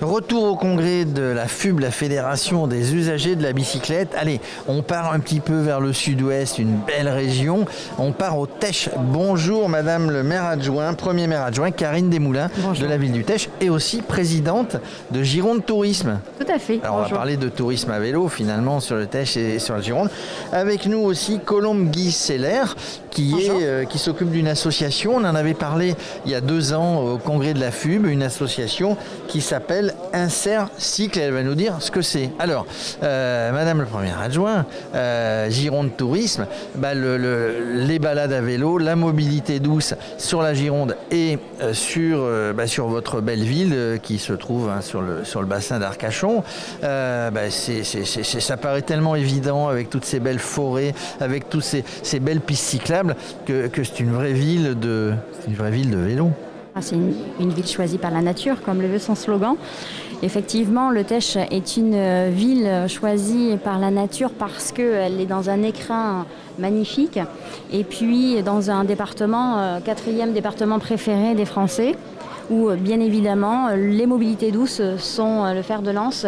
Retour au congrès de la FUB, la Fédération des usagers de la bicyclette. Allez, on part un petit peu vers le sud-ouest, une belle région. On part au Tesch. Bonjour Madame le maire adjoint, premier maire adjoint, Karine Desmoulins. Bonjour. De la ville du Tesch et aussi présidente de Gironde Tourisme. Tout à fait. Alors on va parler de tourisme à vélo finalement sur le Tesch et sur le Gironde. Avec nous aussi Colombe Guy-Seller qui s'occupe d'une association. On en avait parlé il y a 2 ans au congrès de la FUB, une association qui s'appelle Insert Cycle. Elle va nous dire ce que c'est. Alors, Madame le premier adjoint, Gironde Tourisme, les balades à vélo, la mobilité douce sur la Gironde et sur votre belle ville qui se trouve sur le bassin d'Arcachon. Ça paraît tellement évident avec toutes ces belles forêts, avec toutes ces belles pistes cyclables que c'est une vraie ville de vélo. C'est une ville choisie par la nature, comme le veut son slogan. Effectivement, le Tesch est une ville choisie par la nature parce qu'elle est dans un écrin magnifique et puis dans un département, 4e département préféré des Français, où bien évidemment les mobilités douces sont le fer de lance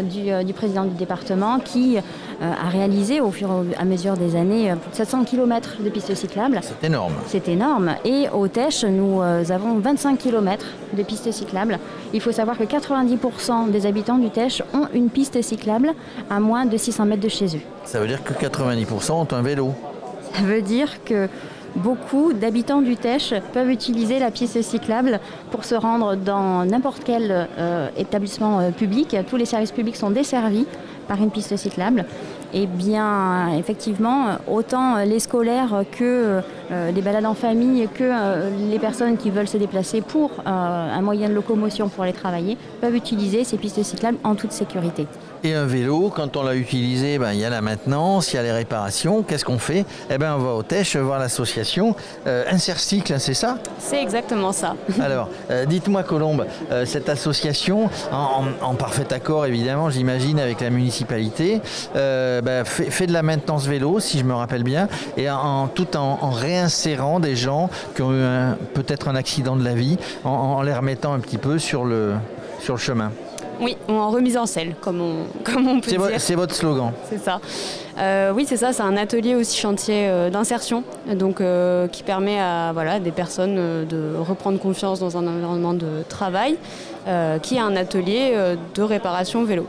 du président du département qui a réalisé au fur et à mesure des années plus de 700 km de pistes cyclables. C'est énorme. C'est énorme. Et au Tesch, nous avons 25 km de pistes cyclables. Il faut savoir que 90% des habitants du Tesch ont une piste cyclable à moins de 600 mètres de chez eux. Ça veut dire que 90% ont un vélo. Ça veut dire que beaucoup d'habitants du Tesch peuvent utiliser la piste cyclable pour se rendre dans n'importe quel établissement public. Tous les services publics sont desservis par une piste cyclable. Et bien, effectivement, autant les scolaires que les balades en famille, que les personnes qui veulent se déplacer pour un moyen de locomotion pour aller travailler, peuvent utiliser ces pistes cyclables en toute sécurité. Et un vélo, quand on l'a utilisé, il y a la maintenance, il y a les réparations. Qu'est-ce qu'on fait ? On va au Tesch voir l'association Insert Cycle, c'est ça ? C'est exactement ça. Alors, dites-moi Colombe, cette association, en parfait accord évidemment, j'imagine, avec la municipalité, fait de la maintenance vélo, si je me rappelle bien, et tout en réinsérant des gens qui ont eu peut-être un accident de la vie, en les remettant un petit peu sur le chemin. Oui, en remise en selle, comme on peut dire. C'est votre slogan. C'est ça. Oui, c'est ça. C'est un atelier aussi chantier d'insertion, donc qui permet à des personnes de reprendre confiance dans un environnement de travail, qui est un atelier de réparation vélo.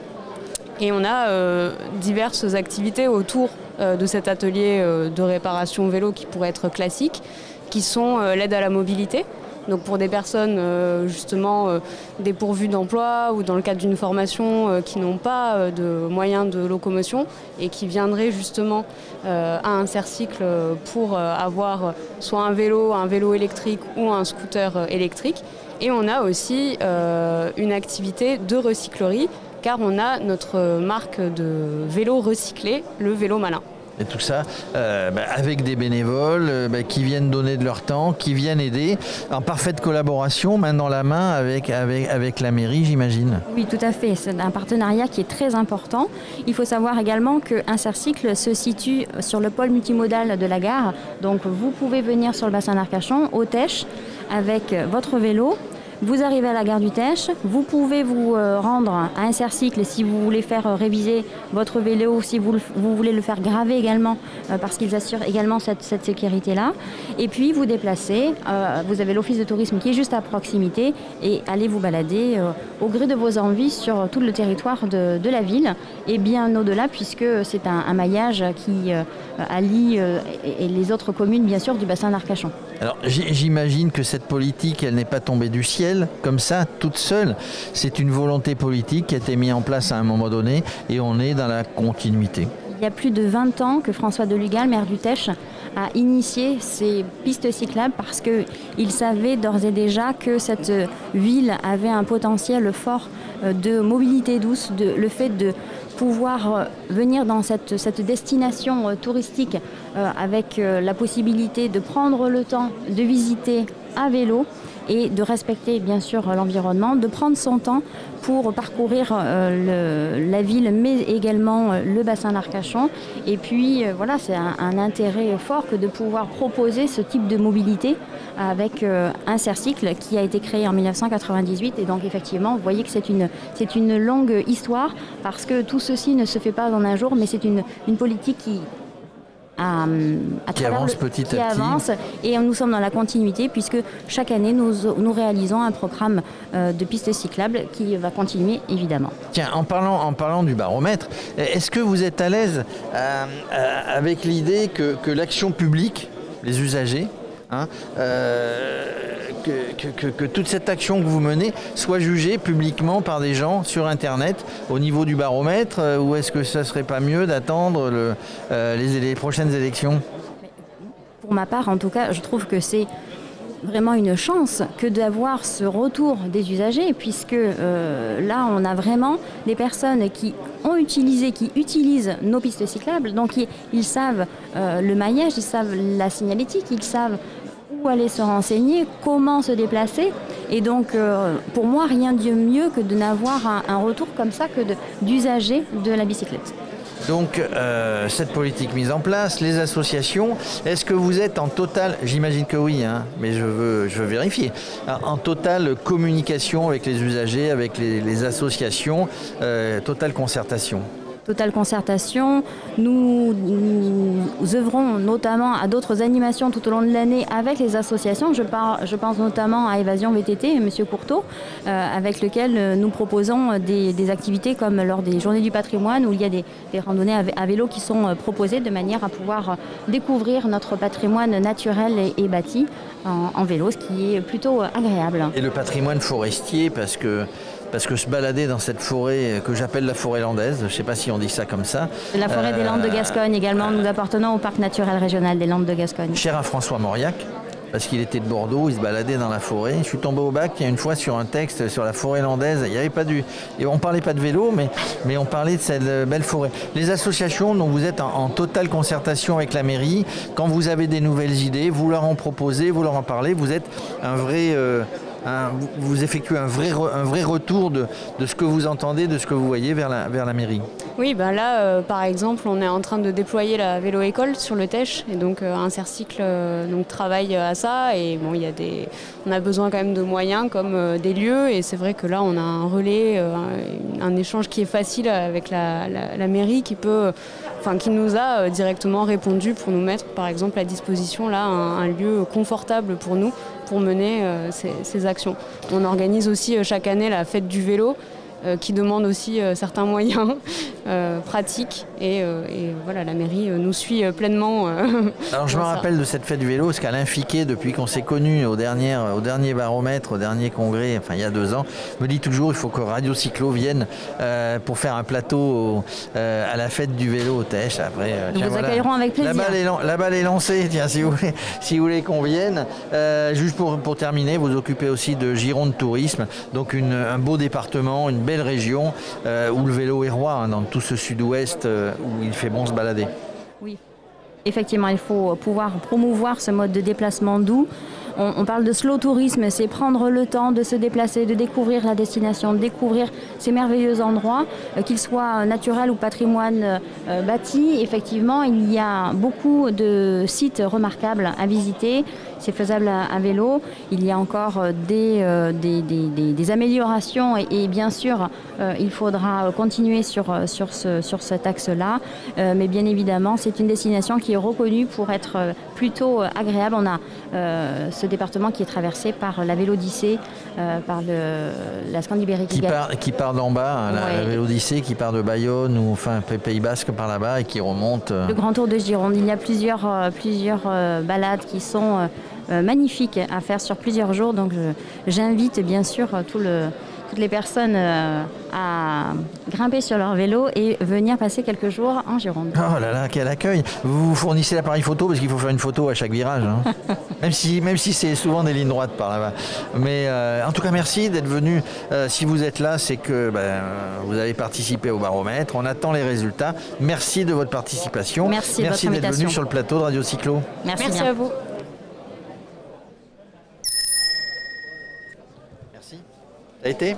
Et on a diverses activités autour de cet atelier de réparation vélo qui pourraient être classiques, qui sont l'aide à la mobilité. Donc pour des personnes justement dépourvues d'emploi ou dans le cadre d'une formation qui n'ont pas de moyens de locomotion et qui viendraient justement à Insert Cycle pour avoir soit un vélo électrique ou un scooter électrique. Et on a aussi une activité de recyclerie car on a notre marque de vélo recyclé, le Vélo Malin. Et tout ça avec des bénévoles qui viennent donner de leur temps, qui viennent aider, en parfaite collaboration, main dans la main avec la mairie, j'imagine. Oui, tout à fait. C'est un partenariat qui est très important. Il faut savoir également que Insert Cycle se situe sur le pôle multimodal de la gare. Donc vous pouvez venir sur le bassin d'Arcachon, au Tesch, avec votre vélo. Vous arrivez à la gare du Tesch, vous pouvez vous rendre à Insert Cycle si vous voulez faire réviser votre vélo, si vous voulez le faire graver également, parce qu'ils assurent également cette sécurité-là. Et puis vous déplacez, vous avez l'office de tourisme qui est juste à proximité et allez vous balader au gré de vos envies sur tout le territoire de la ville et bien au-delà puisque c'est un maillage qui allie et les autres communes bien sûr du bassin d'Arcachon. Alors j'imagine que cette politique, elle n'est pas tombée du ciel comme ça, toute seule. C'est une volonté politique qui a été mise en place à un moment donné et on est dans la continuité. Il y a plus de 20 ans que François Delugal, maire du Tesch, a initié ces pistes cyclables parce qu'il savait d'ores et déjà que cette ville avait un potentiel fort de mobilité douce, le fait de pouvoir venir dans cette destination touristique avec la possibilité de prendre le temps de visiter à vélo et de respecter bien sûr l'environnement, de prendre son temps pour parcourir la ville, mais également le bassin d'Arcachon. Et puis voilà, c'est un intérêt fort que de pouvoir proposer ce type de mobilité avec Insercycle qui a été créé en 1998. Et donc effectivement, vous voyez que c'est une longue histoire parce que tout ceci ne se fait pas en un jour, mais c'est une politique qui avance petit à petit. Avance, et nous sommes dans la continuité puisque chaque année nous réalisons un programme de pistes cyclables qui va continuer évidemment. Tiens, en parlant du baromètre, est-ce que vous êtes à l'aise avec l'idée que l'action publique, les usagers, que toute cette action que vous menez soit jugée publiquement par des gens sur Internet au niveau du baromètre, ou est-ce que ça ne serait pas mieux d'attendre les prochaines élections ? Pour ma part, en tout cas, je trouve que c'est vraiment une chance que d'avoir ce retour des usagers, puisque là, on a vraiment des personnes qui utilisent nos pistes cyclables, donc ils savent le maillage, ils savent la signalétique, ils savent où aller se renseigner, comment se déplacer. Et donc, pour moi, rien de mieux que de n'avoir un retour comme ça que d'usagers de la bicyclette. Donc, cette politique mise en place, les associations, est-ce que vous êtes en totale, j'imagine que oui, mais je veux vérifier, en totale communication avec les usagers, avec les associations, totale concertation ? Totale concertation. Nous œuvrons notamment à d'autres animations tout au long de l'année avec les associations. Je pense notamment à Évasion VTT, M. Courteau, avec lequel nous proposons des activités comme lors des Journées du patrimoine où il y a des randonnées à vélo qui sont proposées de manière à pouvoir découvrir notre patrimoine naturel et bâti en vélo, ce qui est plutôt agréable. Et le patrimoine forestier, parce que se balader dans cette forêt que j'appelle la forêt landaise, je ne sais pas si on dit ça comme ça. La forêt des Landes de Gascogne également, nous appartenons au parc naturel régional des Landes de Gascogne. Cher à François Mauriac, parce qu'il était de Bordeaux, il se baladait dans la forêt. Je suis tombé au bac il y a une fois sur un texte sur la forêt landaise. Il y avait pas on parlait pas de vélo, mais on parlait de cette belle forêt. Les associations, donc vous êtes en totale concertation avec la mairie. Quand vous avez des nouvelles idées, vous leur en proposez, vous leur en parlez. Vous êtes un vrai... vous effectuez un vrai retour de ce que vous entendez, de ce que vous voyez vers la mairie. Oui, là, par exemple, on est en train de déployer la vélo-école sur le Tech, et donc Insercycle travaille à ça, et bon, on a besoin quand même de moyens comme des lieux, et c'est vrai que là, on a un relais, un échange qui est facile avec la mairie qui nous a directement répondu pour nous mettre, par exemple, à disposition là un lieu confortable pour nous, pour mener ces actions. On organise aussi chaque année la fête du vélo, qui demande aussi certains moyens pratiques et voilà, la mairie nous suit pleinement. Alors je me rappelle de cette fête du vélo, parce qu'Alain Fiquet, depuis qu'on s'est connus au dernier baromètre, au dernier congrès, enfin il y a 2 ans, me dit toujours il faut que Radio Cyclo vienne pour faire un plateau à la fête du vélo au Tech. Après, nous vous accueillerons avec plaisir. La balle est lancée, tiens, si vous voulez qu'on vienne. Juste pour terminer, vous occupez aussi de Gironde Tourisme, donc un beau département, une belle région où le vélo est roi, dans tout ce sud-ouest où il fait bon se balader. Oui, effectivement, il faut pouvoir promouvoir ce mode de déplacement doux. On parle de slow tourisme, c'est prendre le temps de se déplacer, de découvrir la destination, de découvrir ces merveilleux endroits, qu'ils soient naturels ou patrimoine bâti. Effectivement, il y a beaucoup de sites remarquables à visiter. C'est faisable à vélo. Il y a encore des améliorations et bien sûr, il faudra continuer sur cet axe-là. Mais bien évidemment, c'est une destination qui est reconnue pour être plutôt agréable. On a ce département qui est traversé par la Vélodyssée, par la Scandibérique. Qui part d'en bas, la Vélodyssée qui part de Bayonne ou enfin Pays Basque par là-bas et qui remonte. Le Grand Tour de Gironde. Il y a plusieurs balades qui sont magnifiques à faire sur plusieurs jours. Donc j'invite bien sûr toutes les personnes à grimper sur leur vélo et venir passer quelques jours en Gironde. Oh là là, quel accueil! Vous fournissez l'appareil photo parce qu'il faut faire une photo à chaque virage, même si c'est souvent des lignes droites par là-bas. Mais en tout cas, merci d'être venu. Si vous êtes là, c'est que vous avez participé au baromètre. On attend les résultats. Merci de votre participation. Merci d'être venu sur le plateau de Radio Cyclo. Merci à vous. Merci. Ça a été ?